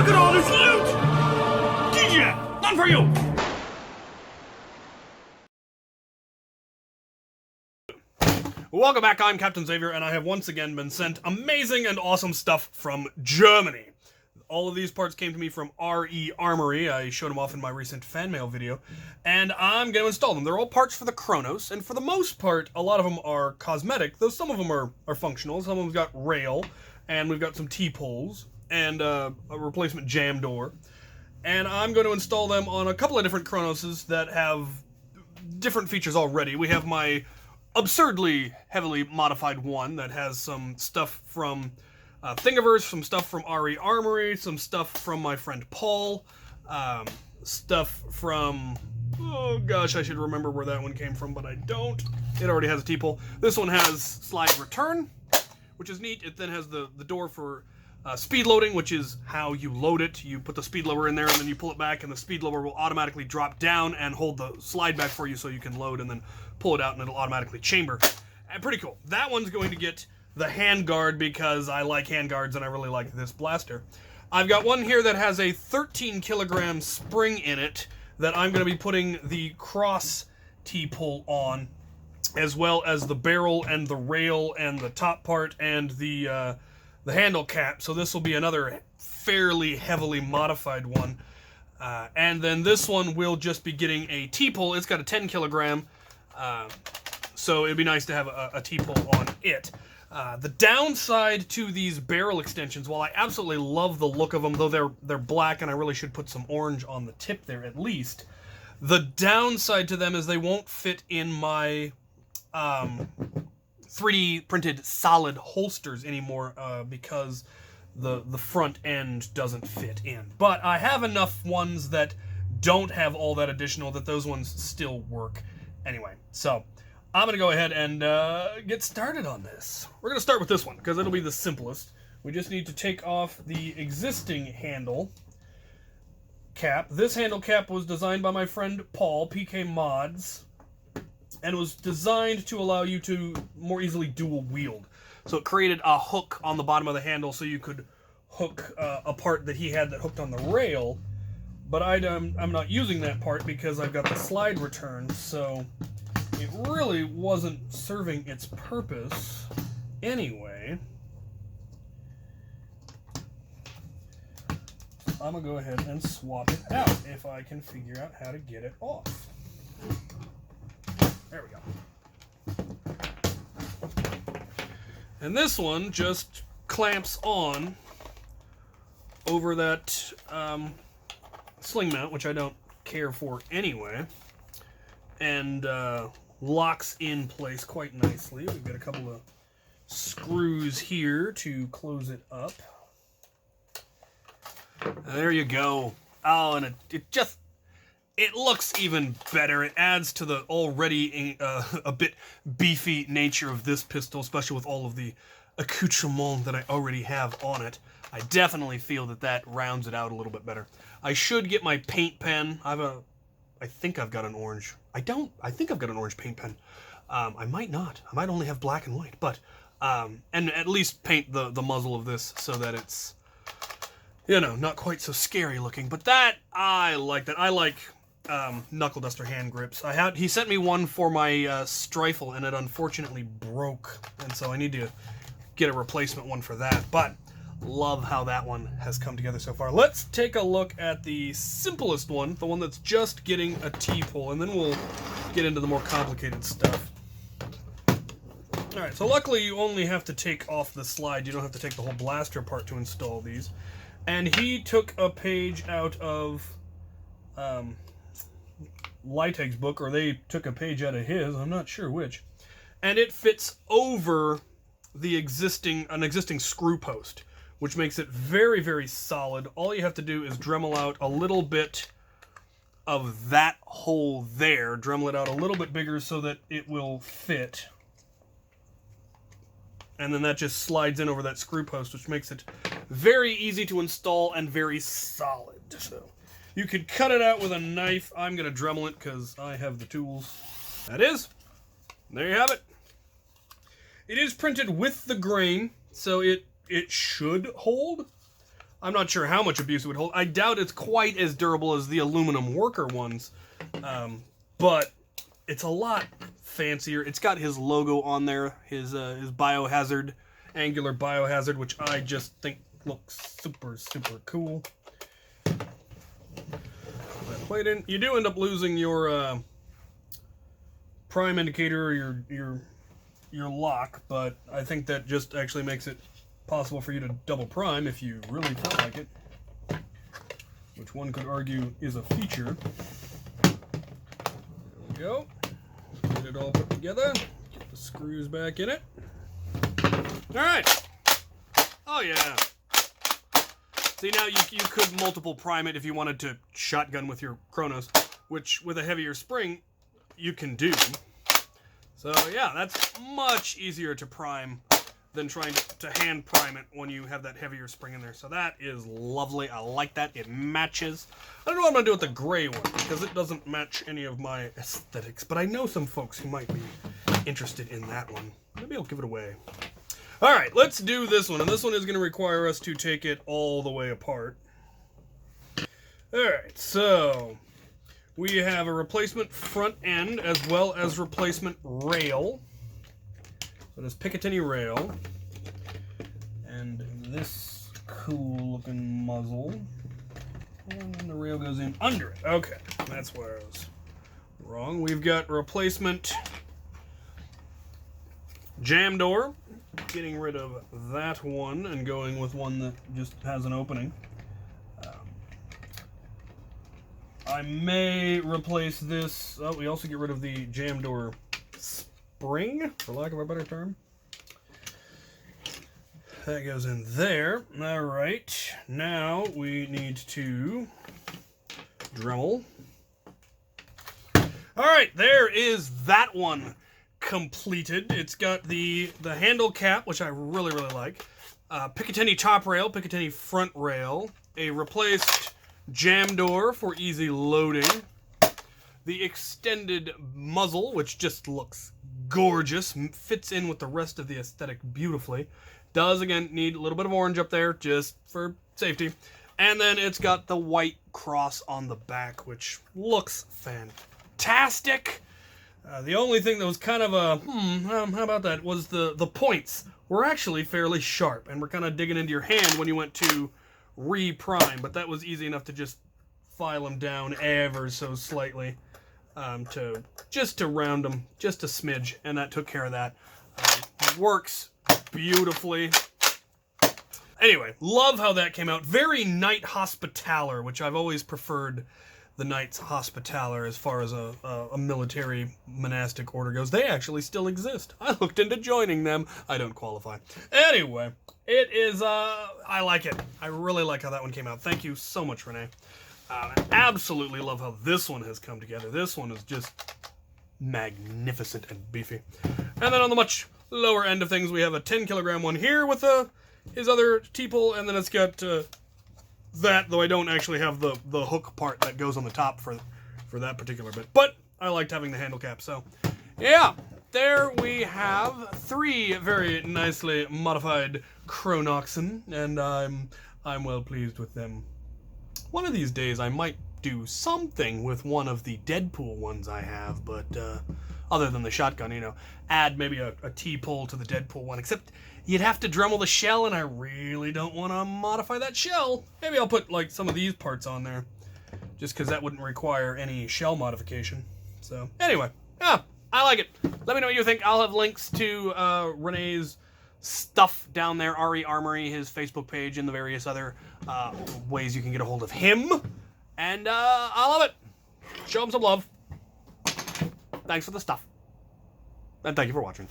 Look at all this loot! DJ, none for you! Welcome back, I'm Captain Xavier, and I have once again been sent amazing and awesome stuff from Germany. All of these parts came to me from RE Armory. I showed them off in my recent fan mail video, and I'm going to install them. They're all parts for the Kronos, and for the most part, a lot of them are cosmetic, though some of them are functional. Some of them got rail, and we've got some T-poles, and a replacement jam door. And I'm going to install them on a couple of different Kronoses that have different features already. We have my absurdly heavily modified one that has some stuff from Thingiverse, some stuff from RE Armory, some stuff from my friend Paul, stuff from, oh gosh, I should remember where that one came from, but I don't. It already has a T-pole. This one has slide return, which is neat. It then has the door for speed loading, which is how you load it. You put the speed loader in there and then you pull it back, and the speed loader will automatically drop down and hold the slide back for you so you can load and then pull it out and it'll automatically chamber. And pretty cool. That one's going to get the handguard because I like handguards and I really like this blaster. I've got one here that has a 13 kilogram spring in it that I'm going to be putting the cross T-pull on, as well as the barrel and the rail and the top part and the handle cap. So this will be another fairly heavily modified one. And then this one will just be getting a T-pull. It's got a 10 kilogram, so it'd be nice to have a T-pull on it. The downside to these barrel extensions, while I absolutely love the look of them, though they're black and I really should put some orange on the tip there at least, the downside to them is they won't fit in my 3D printed solid holsters anymore because the front end doesn't fit in. But I have enough ones that don't have all that additional that those ones still work anyway. So I'm going to go ahead and get started on this. We're going to start with this one because it'll be the simplest. We just need to take off the existing handle cap. This handle cap was designed by my friend Paul, PK Mods, and was designed to allow you to more easily dual wield. So it created a hook on the bottom of the handle so you could hook a part that he had that hooked on the rail, but I'm not using that part because I've got the slide return, so it really wasn't serving its purpose anyway. I'm going to go ahead and swap it out if I can figure out how to get it off. There we go. And this one just clamps on over that sling mount, which I don't care for anyway, and locks in place quite nicely. We've got a couple of screws here to close it up. There you go. Oh, and it looks even better. It adds to the already a bit beefy nature of this pistol, especially with all of the accoutrement that I already have on it. I definitely feel that rounds it out a little bit better. I should get my paint pen. I think I've got an orange. I think I've got an orange paint pen. I might not. I might only have black and white, but and at least paint the muzzle of this so that it's, you know, not quite so scary looking. But that, I like that. I like knuckle duster hand grips. He sent me one for my Strifle, and it unfortunately broke, and so I need to get a replacement one for that. But love how that one has come together so far. Let's take a look at the simplest one, the one that's just getting a T-pull, and then we'll get into the more complicated stuff. Alright, so luckily you only have to take off the slide. You don't have to take the whole blaster apart to install these. And he took a page out of Lighteg's book, or they took a page out of his, I'm not sure which. And it fits over an existing screw post, which makes it very, very solid. All you have to do is Dremel out a little bit of that hole there, Dremel it out a little bit bigger so that it will fit. And then that just slides in over that screw post, which makes it very easy to install and very solid. So you could cut it out with a knife. I'm going to Dremel it because I have the tools. There you have it. It is printed with the grain, so it should hold. I'm not sure how much abuse it would hold. I doubt it's quite as durable as the aluminum worker ones, but it's a lot fancier. It's got his logo on there, his biohazard, angular biohazard, which I just think looks super, super cool. That plate in. You do end up losing your prime indicator or your lock, but I think that just actually makes it possible for you to double prime if you really felt like it, which one could argue is a feature. There we go. Get it all put together. Get the screws back in it. All right. Oh yeah. See, now you could multiple prime it if you wanted to shotgun with your Kronos, which with a heavier spring you can do. So yeah, that's much easier to prime than trying to hand prime it when you have that heavier spring in there. So that is lovely. I like that. It matches. I don't know what I'm going to do with the gray one because it doesn't match any of my aesthetics, but I know some folks who might be interested in that one. Maybe I'll give it away. All right, let's do this one. And this one is going to require us to take it all the way apart. All right, so we have a replacement front end as well as replacement rail. So this Picatinny rail, and this cool looking muzzle, and then the rail goes in under it. Okay, that's where I was wrong. We've got replacement jam door, getting rid of that one and going with one that just has an opening. I may replace this. Oh, we also get rid of the jam door spring, for lack of a better term. That goes in there. All right, now we need to Dremel. All right, there is that one completed. It's got the handle cap, which I really, really like. Picatinny top rail, Picatinny front rail, a replaced jam door for easy loading, the extended muzzle, which just looks gorgeous, fits in with the rest of the aesthetic beautifully. Does, again, need a little bit of orange up there just for safety. And then it's got the white cross on the back, which looks fantastic. The only thing that was kind of a, how about that, was the points were actually fairly sharp, and were kind of digging into your hand when you went to re-prime, but that was easy enough to just file them down ever so slightly. To round them just a smidge, and that took care of that. Works beautifully. Anyway, love how that came out. Very Knight Hospitaller, which I've always preferred the Knights Hospitaller as far as a military monastic order goes. They actually still exist. I looked into joining them. I don't qualify. Anyway, it is, I like it. I really like how that one came out. Thank you so much, Renee. I absolutely love how this one has come together. This one is just magnificent and beefy. And then on the much lower end of things, we have a 10 kilogram one here with his other T-pull, and then it's got that, though I don't actually have the hook part that goes on the top for that particular bit. But I liked having the handle cap, so yeah. There we have 3 very nicely modified Kronoxen, and I'm well pleased with them. One of these days I might do something with one of the Deadpool ones I have, but other than the shotgun, you know, add maybe a T-pull to the Deadpool one, except you'd have to Dremel the shell, and I really don't want to modify that shell. Maybe I'll put like some of these parts on there, just because that wouldn't require any shell modification. So anyway, yeah, I like it. Let me know what you think. I'll have links to Renee's stuff down there, RE Armory, his Facebook page, and the various other ways you can get a hold of him. And I love it. Show him some love. Thanks for the stuff. And thank you for watching.